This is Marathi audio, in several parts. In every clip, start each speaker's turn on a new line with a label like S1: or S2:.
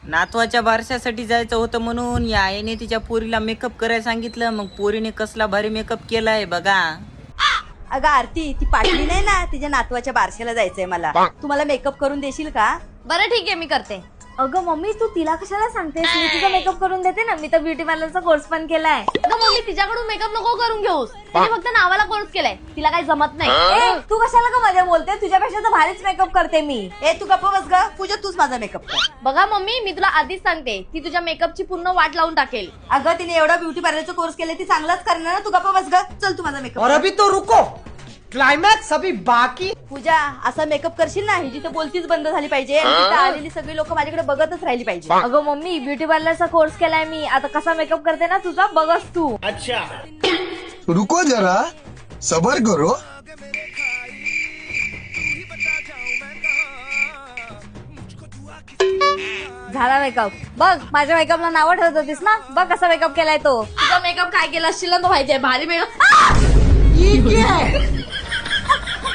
S1: नातवाच्या बारशासाठी जायचं होतं म्हणून या आईने तिच्या पोरीला मेकअप करायला सांगितलं. मग पोरीने कसला भारी मेकअप केलाय बघा.
S2: अगं आरती, ती पाटली नाही ना, तिच्या नातवाच्या बारशाला जायचंय मला. तुम्हाला मेकअप करून देशील का?
S3: बरं ठीक आहे, मी करते.
S4: अगं मम्मी, तू तिला कशाला सांगतेस? मी तिचा मेकअप करून देते ना. मी तर ब्युटी पार्लरचा कोर्स पण केलाय.
S3: अगं मम्मी, तिच्याकडून मेकअप नको करून घेऊस. तिने फक्त नावाला कोर्स केलाय, तिला काही जमत नाही.
S4: ए, तू कशाला का मध्ये बोलते? तुझ्यापेक्षा तर भारीच मेकअप करते मी.
S2: ए तू गप्प बस ग पूजा, तूच माझा मेकअप कर.
S3: बघा मम्मी, मी तुला आधीच सांगते, ती तुझ्या मेकअपची पूर्ण वाट लावून टाकेल.
S2: अगं तिने एवढा ब्युटी पार्लरचा कोर्स केलाय, ती चांगलाच करणार ना. तू गप्प बस ग, चल तू माझा मेकअप.
S5: और अभी तो रुको, क्लाइमैक्स अभी बाकी.
S2: पूजा, असा मेकअप करशील ना, ही जिथं बोलतीच बंद झाली पाहिजे आणि तिथं आलेली सगळी लोक माझ्याकडे बघतच राहिली पाहिजे.
S4: अगं मम्मी, ब्युटी पार्लरचा कोर्स केलाय मी. आता कसा मेकअप करते ना तुझा बघस तू.
S6: रुको जरा, सबर करो.
S4: झाला मेकअप. बघ, माझ्या मेकअपला नाव ठेवत होतीस ना. बघ कसा मेकअप केलाय तो.
S3: तुझा मेकअप काय केला असशील ना, तो माहितीये. भारी मेकअप.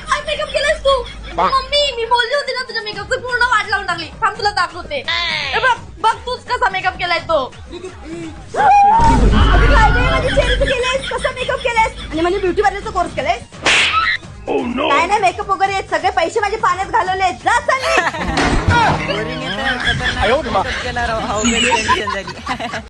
S3: काय मेकअप केलास तू? मम्मी, मी बोलली होती ना, तुझ्या मेकअपची पूर्ण वाट लावून टाकली. थांब, तुला दाखवते. ए बघ बघ, तूच कसा मेकअप केलाय तो.
S2: माझी चेहऱ्याचं केलंयस, कसा मेकअप केलायस आणि म्हणजे ब्युटी पार्लरचा कोर्स केलाय. काय नाही मेकअप वगैरे आहेत, सगळे पैसे माझ्या पाण्यात घालवले. जा चालले.
S1: पोरीने तर खतरनाक मेकअप केला राव. अवघड टेन्शन झाली.